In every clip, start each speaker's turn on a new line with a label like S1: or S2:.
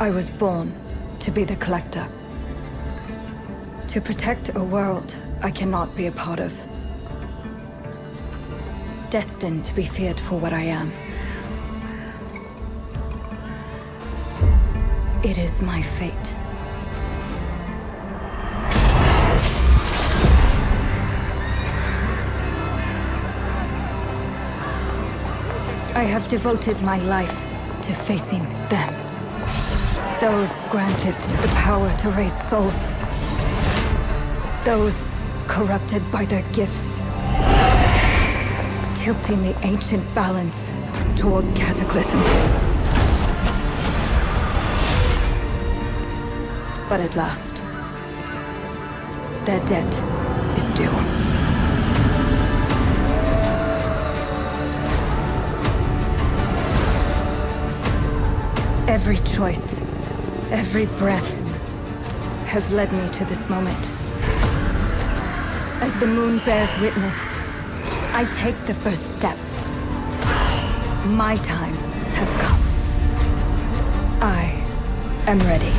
S1: I was born to be the collector. To protect a world I cannot be a part of. Destined to be feared for what I am. It is my fate. I have devoted my life to facing them. Those granted the power to raise souls. Those corrupted by their gifts. Tilting the ancient balance toward cataclysm. But at last, their debt is due. Every choice, every breath has led me to this moment. As the moon bears witness, I take the first step. My time has come. I am ready.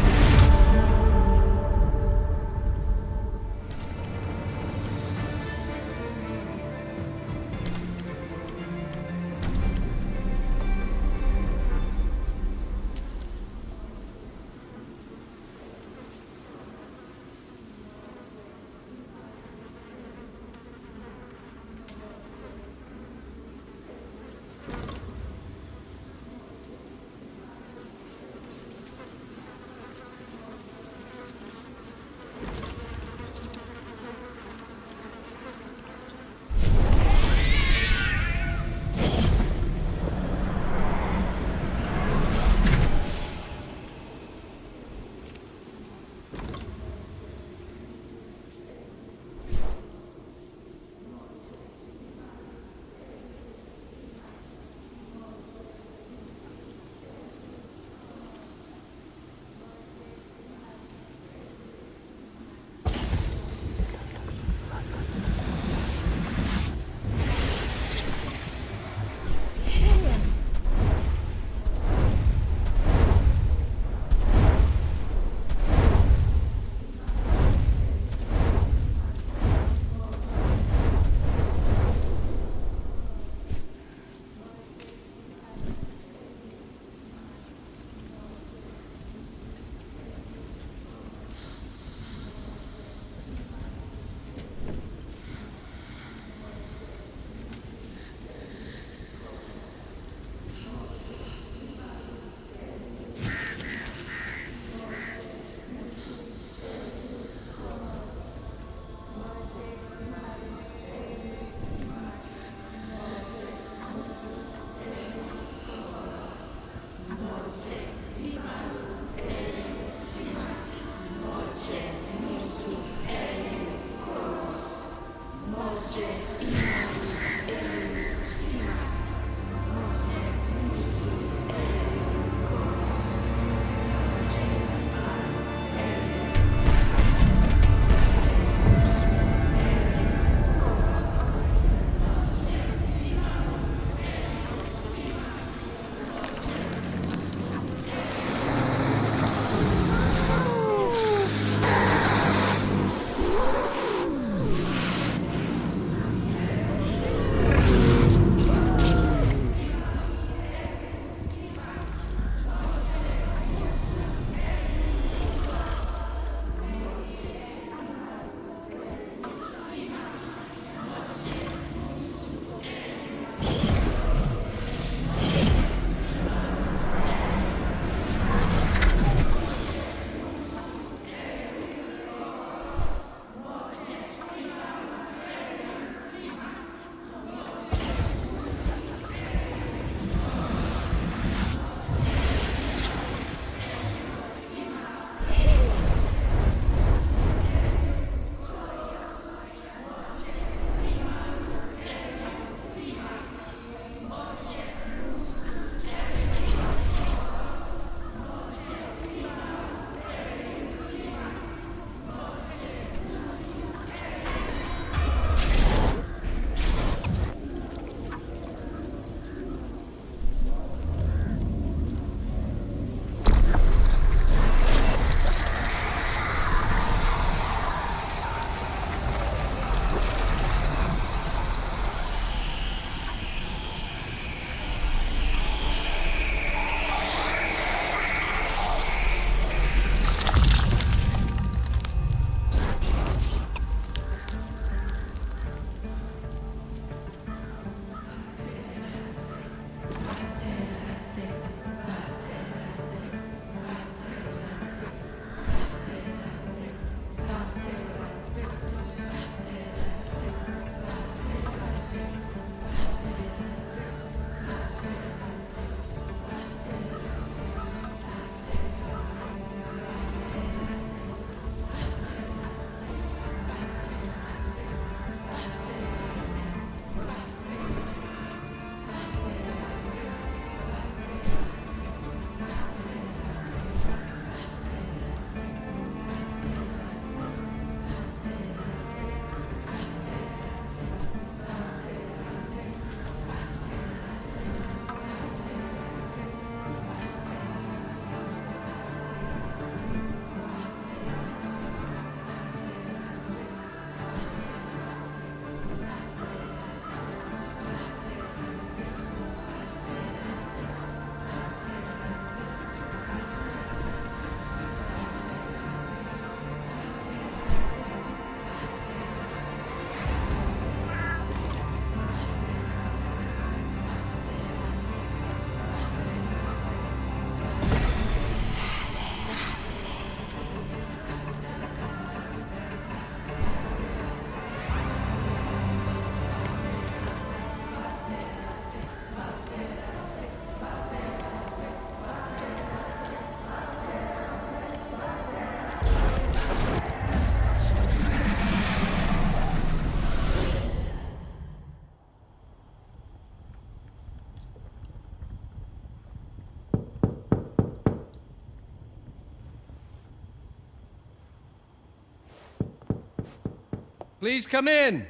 S2: Please come in.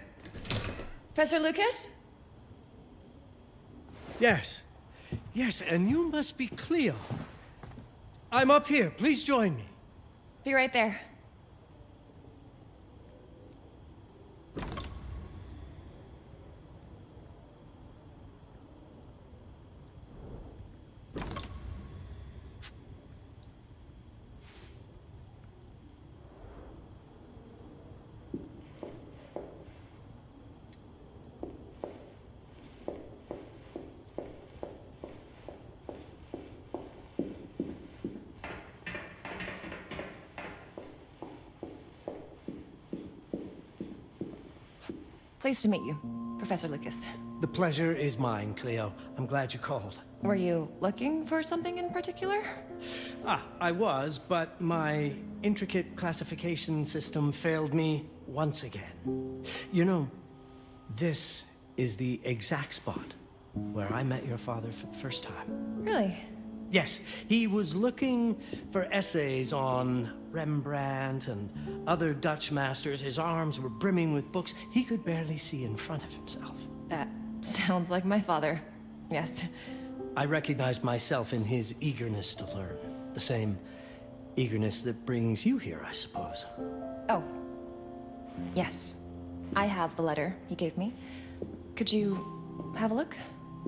S3: Professor Lucas?
S2: Yes. Yes, and you must be Cleo. I'm up here. Please join me.
S3: Be right there. Pleased to meet you, Professor Lucas.
S2: The pleasure is mine, Cleo. I'm glad you called.
S3: Were you looking for something in particular?
S2: I was, but my intricate classification system failed me once again. You know, this is the exact spot where I met your father for the first time.
S3: Really?
S2: Yes, he was looking for essays on Rembrandt and other Dutch masters. His arms were brimming with books. He could barely see in front of himself.
S3: That sounds like my father. Yes.
S2: I recognized myself in his eagerness to learn. The same eagerness that brings you here, I suppose.
S3: Oh. Yes. I have the letter he gave me. Could you have a look?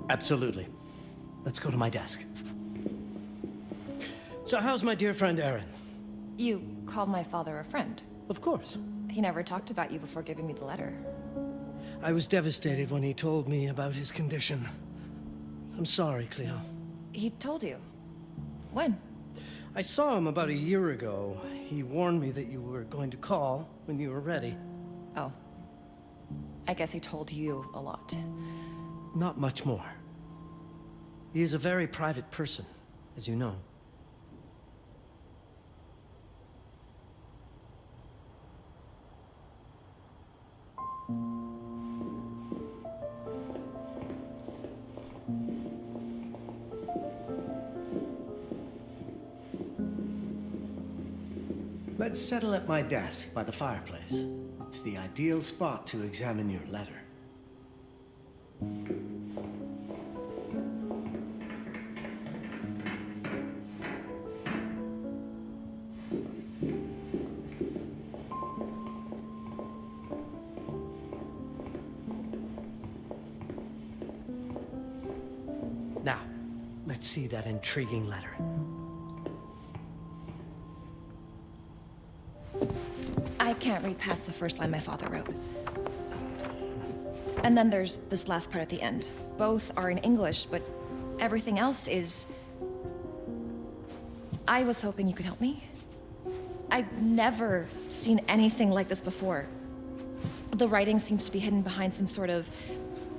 S2: Absolutely. Let's go to my desk. So how's my dear friend Aaron?
S3: You called my father a friend.
S2: Of course.
S3: He never talked about you before giving me the letter.
S2: I was devastated when he told me about his condition. I'm sorry, Cleo.
S3: He told you? When?
S2: I saw him about a year ago. He warned me that you were going to call when you were ready.
S3: Oh. I guess he told you a lot.
S2: Not much more. He is a very private person, as you know. Let's settle at my desk by the fireplace. It's the ideal spot to examine your letter. Now, let's see that intriguing letter.
S3: I can't read past the first line my father wrote. And then there's this last part at the end. Both are in English, but everything else is... I was hoping you could help me. I've never seen anything like this before. The writing seems to be hidden behind some sort of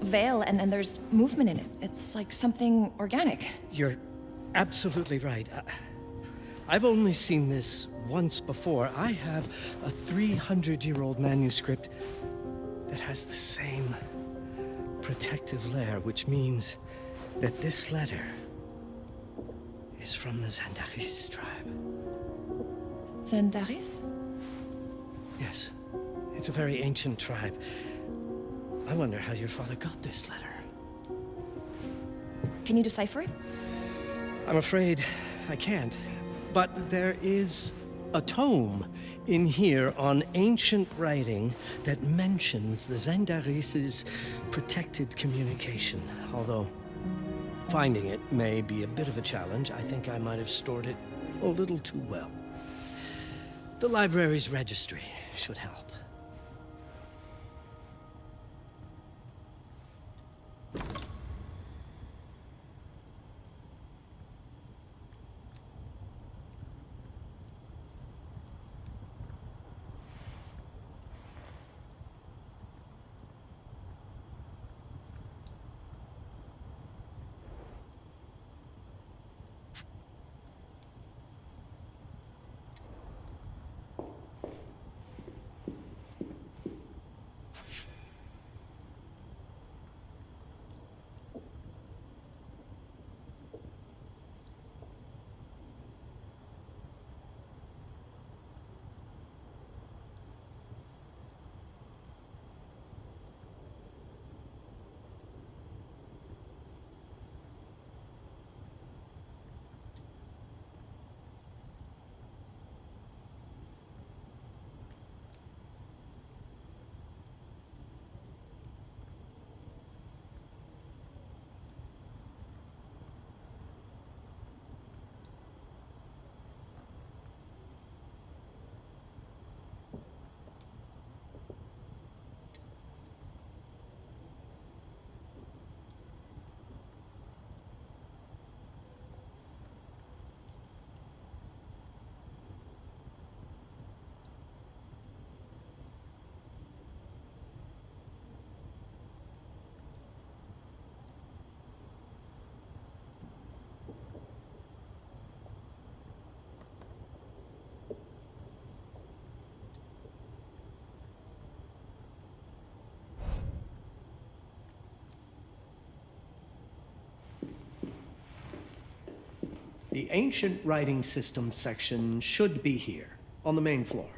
S3: veil, and there's movement in it. It's like something organic.
S2: You're absolutely right. I've only seen this once before. I have a 300-year-old manuscript that has the same protective layer, which means that this letter is from the Zaindaris tribe.
S3: Zaindaris?
S2: Yes, it's a very ancient tribe. I wonder how your father got this letter.
S3: Can you decipher it?
S2: I'm afraid I can't. But there is a tome in here on ancient writing that mentions the Zaindaris' protected communication. Although finding it may be a bit of a challenge, I think I might have stored it a little too well. The library's registry should help. The ancient writing system section should be here, on the main floor.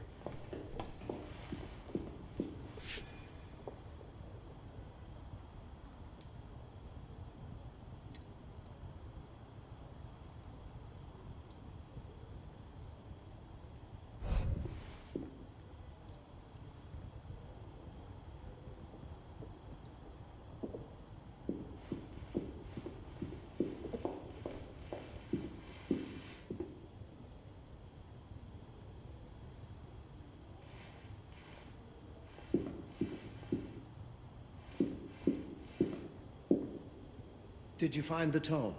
S2: Did you find the tome?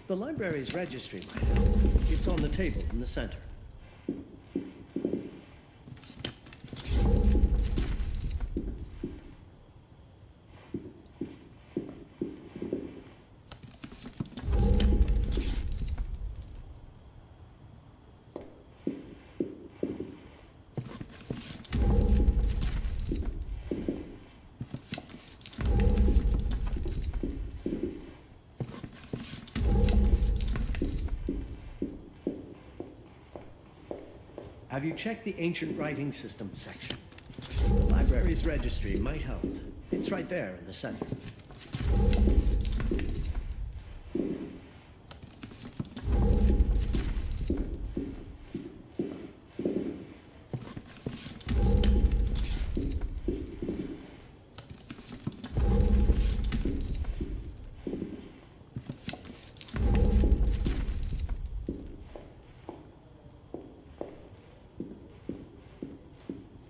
S2: The library's registry might help. It's on the table in the center. Have you checked the ancient writing system section? The library's registry might help. It's right there in the center.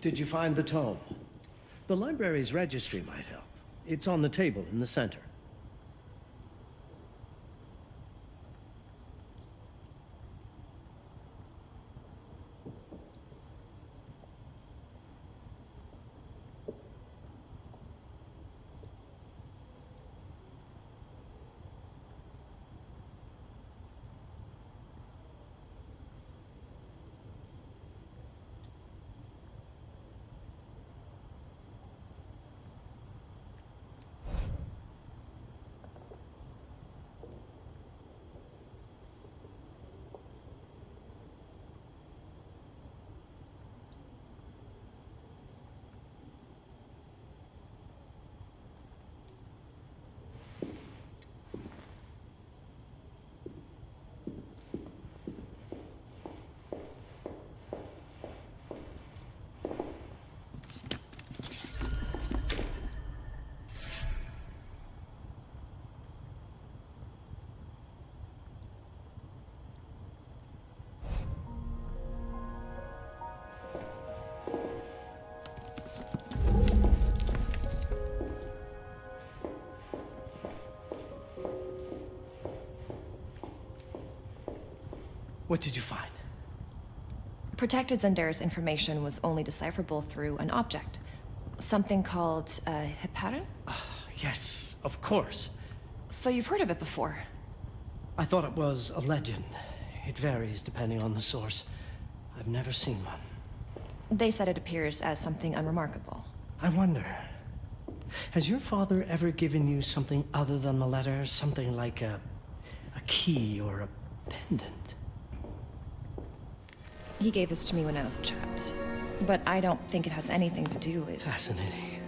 S2: Did you find the tome? The library's registry might help. It's on the table in the center. What did you find?
S3: Protected Zaindaris information was only decipherable through an object. Something called a heparin?
S2: Yes, of course.
S3: So you've heard of it before?
S2: I thought it was a legend. It varies depending on the source. I've never seen one.
S3: They said it appears as something unremarkable.
S2: I wonder, has your father ever given you something other than the letter? Something like a key or a pendant?
S3: He gave this to me when I was a child. But I don't think it has anything to do with...
S2: Fascinating.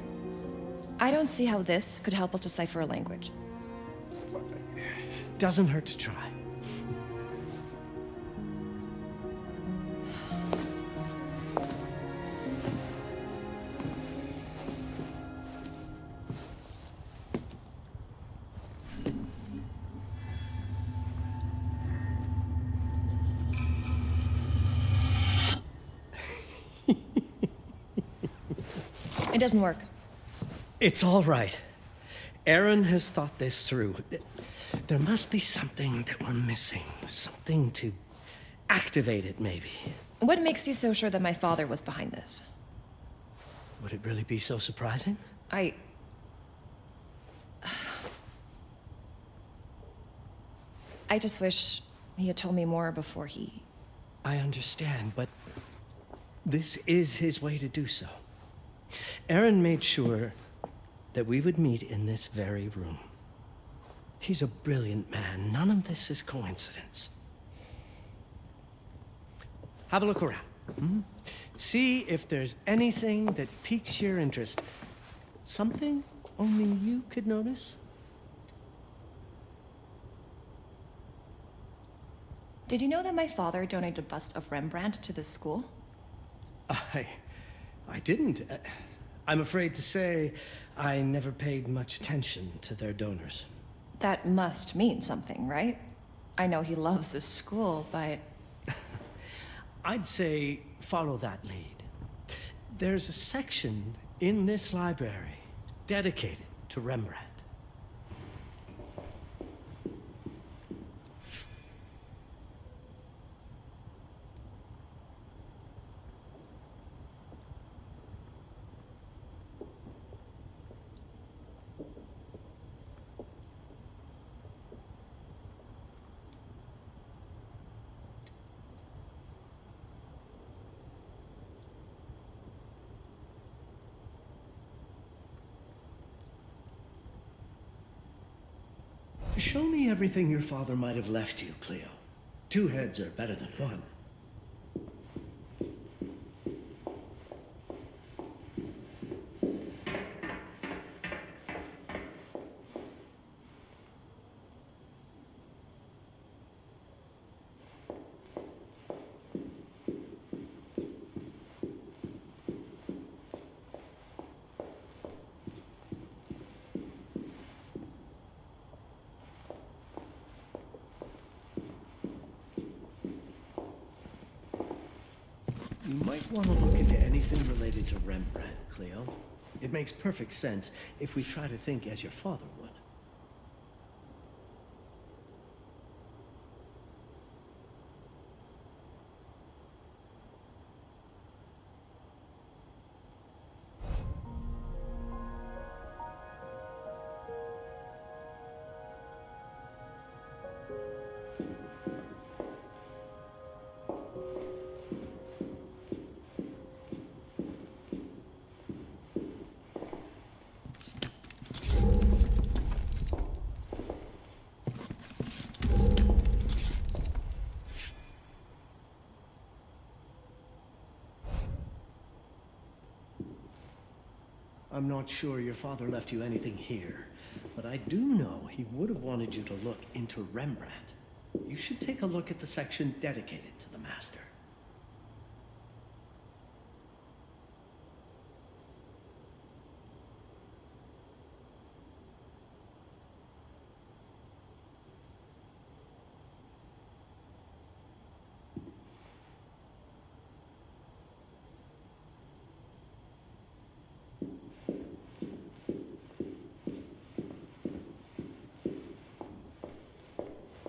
S3: I don't see how this could help us decipher a language.
S2: Doesn't hurt to try.
S3: It doesn't work.
S2: It's all right. Aaron has thought this through. There must be something that we're missing. Something to activate it, maybe.
S3: What makes you so sure that my father was behind this?
S2: Would it really be so surprising?
S3: I just wish he had told me more before he...
S2: I understand, but this is his way to do so. Aaron made sure that we would meet in this very room. He's a brilliant man. None of this is coincidence. Have a look around. See if there's anything that piques your interest. Something only you could notice?
S3: Did you know that my father donated a bust of Rembrandt to this school?
S2: I didn't. I'm afraid to say I never paid much attention to their donors.
S3: That must mean something, right? I know he loves this school, but...
S2: I'd say follow that lead. There's a section in this library dedicated to Rembrandt. Show me everything your father might have left you, Cleo. 2 heads are better than 1. You might want to look into anything related to Rembrandt, Cleo. It makes perfect sense if we try to think as your father would. I'm not sure your father left you anything here, but I do know he would have wanted you to look into Rembrandt. You should take a look at the section dedicated to the master.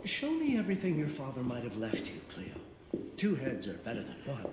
S2: Show me everything your father might have left you, Cleo. 2 heads are better than 1.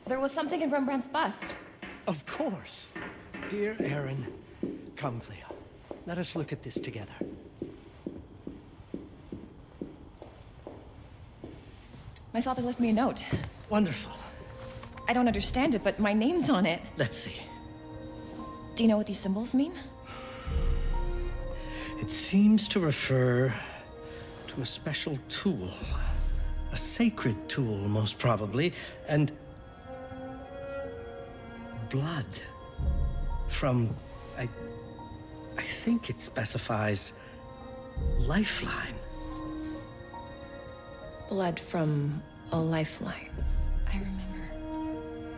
S3: There was something in Rembrandt's bust.
S2: Of course. Dear Aaron, come, Cleo. Let us look at this together.
S3: My father left me a note.
S2: Wonderful.
S3: I don't understand it, but my name's on it.
S2: Let's see.
S3: Do you know what these symbols mean?
S2: It seems to refer to a special tool. A sacred tool, most probably, and blood from, I think it specifies lifeline.
S3: Blood from a lifeline. I remember.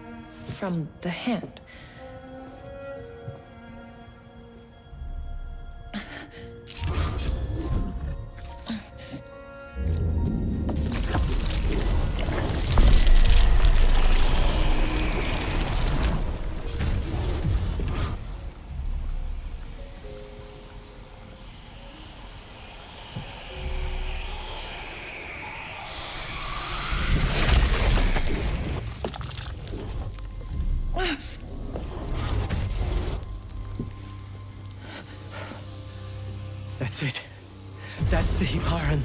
S3: From the hand.
S2: That's it. That's the Hiparan.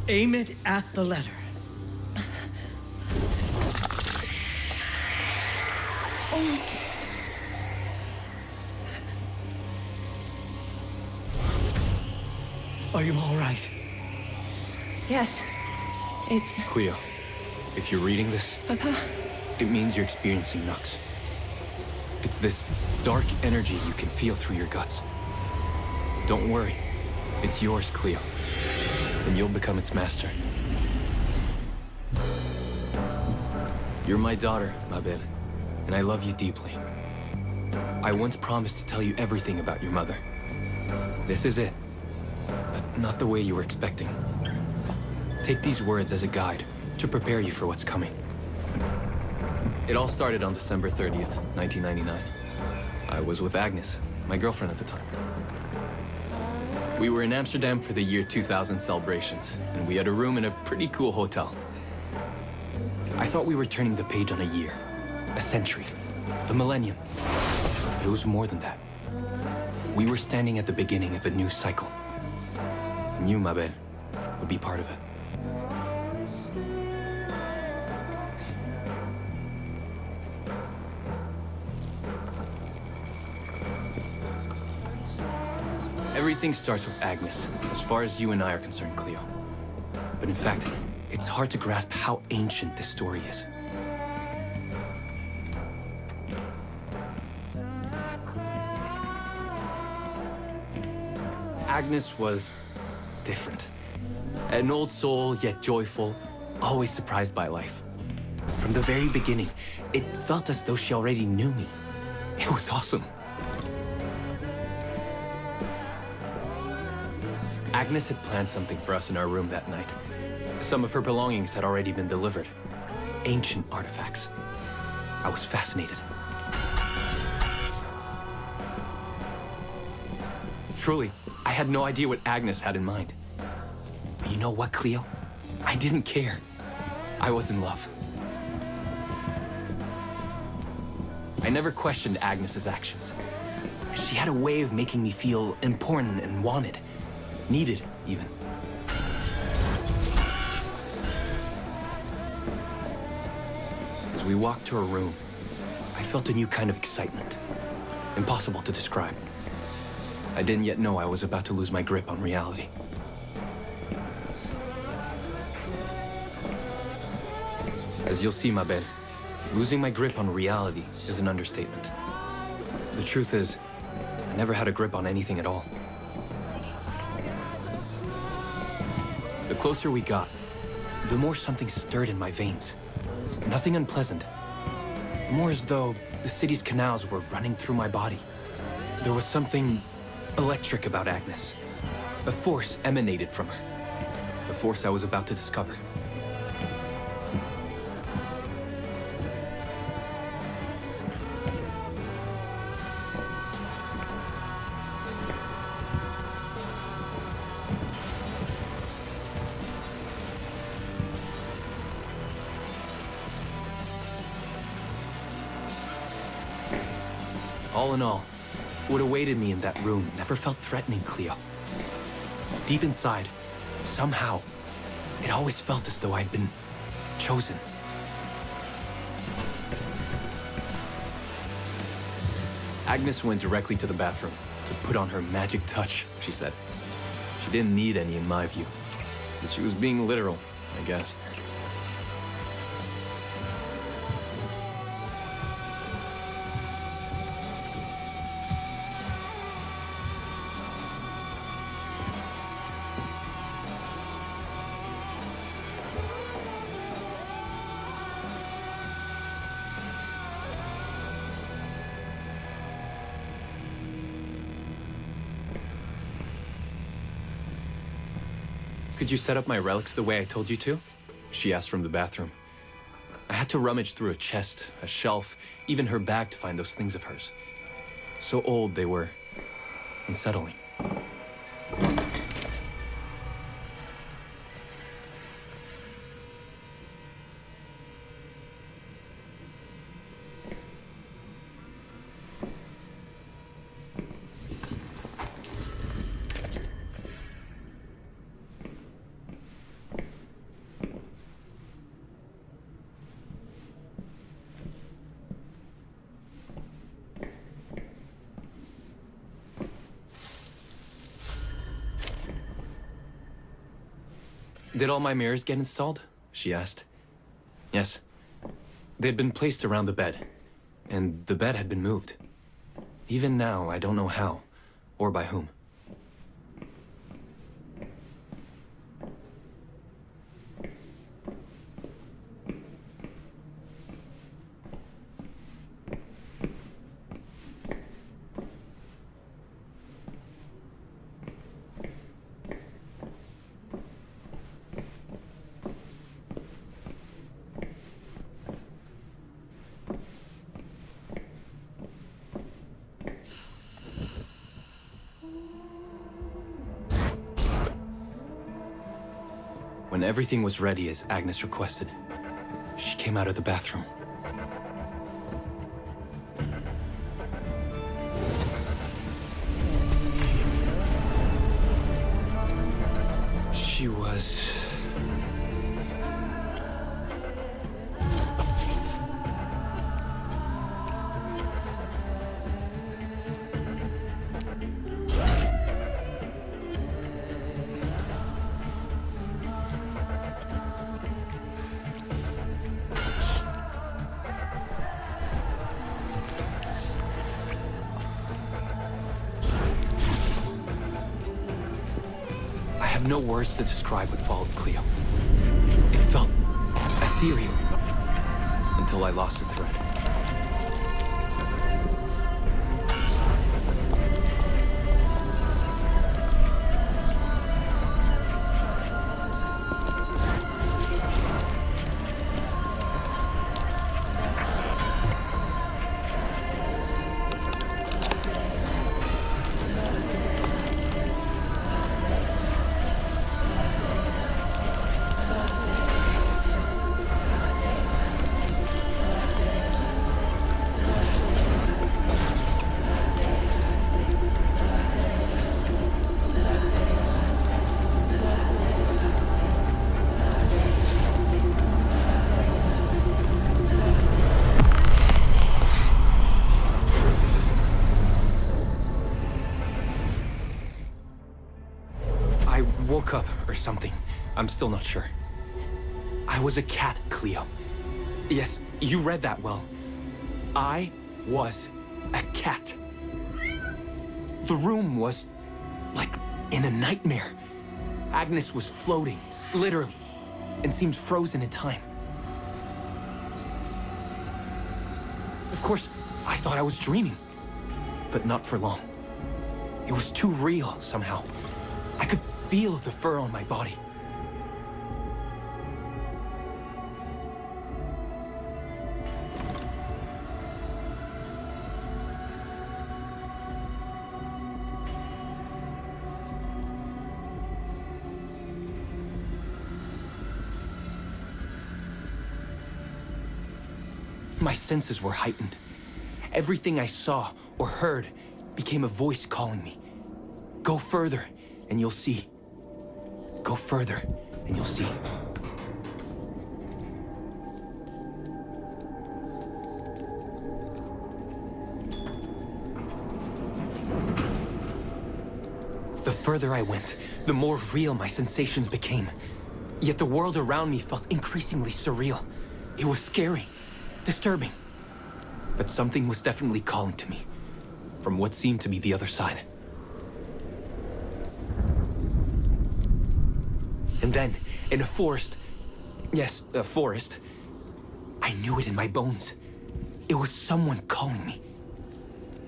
S2: Aim it at the letter. Are you all right?
S3: Yes. It's...
S4: Cleo, if you're reading this,
S3: Papa?
S4: it means you're experiencing Nux. It's this dark energy you can feel through your guts. Don't worry. It's yours, Cleo. And you'll become its master. You're my daughter, Mabel, and I love you deeply. I once promised to tell you everything about your mother. This is it, but not the way you were expecting. Take these words as a guide to prepare you for what's coming. It all started on December 30th, 1999. I was with Agnes, my girlfriend at the time. We were in Amsterdam for the year 2000 celebrations, and we had a room in a pretty cool hotel. I thought we were turning the page on a year, a century, a millennium. But it was more than that. We were standing at the beginning of a new cycle. And you, Mabel, would be part of it. Everything starts with Agnes, as far as you and I are concerned, Cleo. But in fact, it's hard to grasp how ancient this story is. Agnes was different. An old soul, yet joyful, always surprised by life. From the very beginning, it felt as though she already knew me. It was awesome. Agnes had planned something for us in our room that night. Some of her belongings had already been delivered. Ancient artifacts. I was fascinated. Truly, I had no idea what Agnes had in mind. But you know what, Cleo? I didn't care. I was in love. I never questioned Agnes's actions. She had a way of making me feel important and wanted. Needed, even. As we walked to her room, I felt a new kind of excitement. Impossible to describe. I didn't yet know I was about to lose my grip on reality. As you'll see, Mabel, losing my grip on reality is an understatement. The truth is, I never had a grip on anything at all. The closer we got, the more something stirred in my veins. Nothing unpleasant. More as though the city's canals were running through my body. There was something electric about Agnes. A force emanated from her. The force I was about to discover. All in all, what awaited me in that room never felt threatening, Cleo. Deep inside, somehow, it always felt as though I'd been chosen. Agnes went directly to the bathroom to put on her magic touch, she said. She didn't need any, in my view. But she was being literal, I guess. Could you set up my relics the way I told you to? She asked from the bathroom. I had to rummage through a chest, a shelf, even her bag to find those things of hers. So old they were unsettling. Did all my mirrors get installed? She asked. Yes. They'd been placed around the bed, and the bed had been moved. Even now, I don't know how, or by whom. When everything was ready as Agnes requested, she came out of the bathroom. She was... no words to describe what followed, Cleo. It felt ethereal until I lost the thread. Woke up or something. I'm still not sure. I was a cat, Cleo. Yes, you read that well. I was a cat. The room was like in a nightmare. Agnes was floating, literally, and seemed frozen in time. Of course, I thought I was dreaming, but not for long. It was too real somehow. I could feel the fur on my body. My senses were heightened. Everything I saw or heard became a voice calling me. Go further, and you'll see. Go further, and you'll see. The further I went, the more real my sensations became. Yet the world around me felt increasingly surreal. It was scary, disturbing. But something was definitely calling to me, from what seemed to be the other side. And then, in a forest, yes, a forest, I knew it in my bones. It was someone calling me.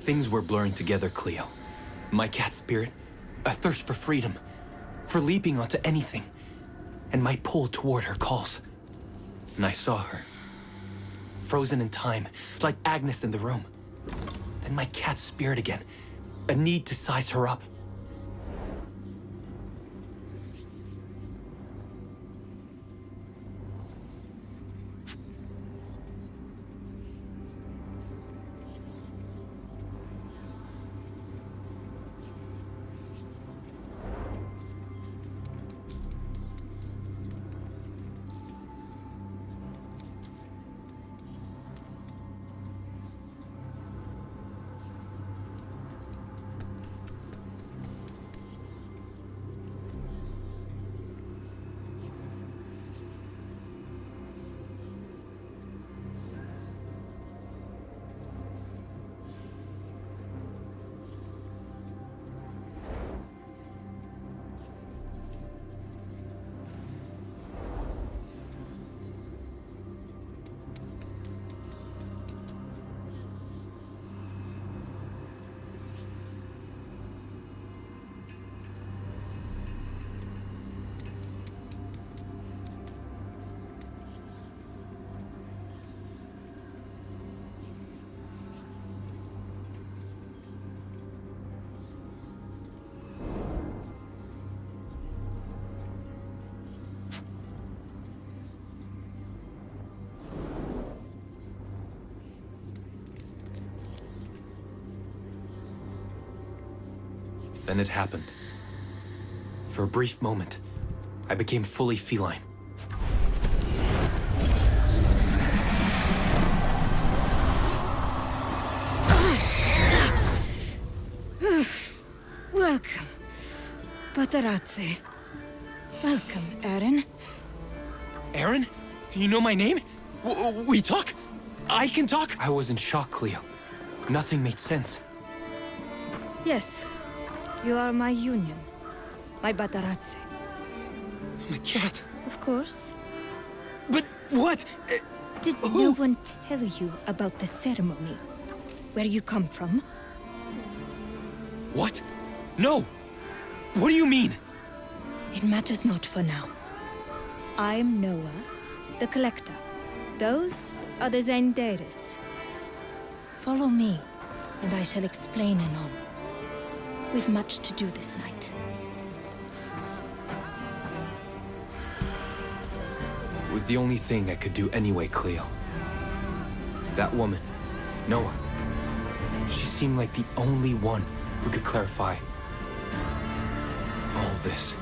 S4: Things were blurring together, Cleo. My cat spirit, a thirst for freedom, for leaping onto anything, and my pull toward her calls. And I saw her, frozen in time, like Agnes in the room. Then my cat spirit again, a need to size her up. Then it happened. For a brief moment, I became fully feline.
S1: Welcome, Partake. Welcome, Aaron.
S5: Aaron? You know my name? We talk? I can talk?
S4: I was in shock, Cleo. Nothing made sense.
S1: Yes, you are my union. My Partake.
S5: My cat.
S1: Of course.
S5: But what?
S1: Did no one tell you about the ceremony? Where you come from?
S5: What? No! What do you mean?
S1: It matters not for now. I'm Noah, the Collector. Those are the Zaindaris. Follow me, and I shall explain anon. We've much to do this night.
S4: It was the only thing I could do anyway, Cleo. That woman, Noah, she seemed like the only one who could clarify all this.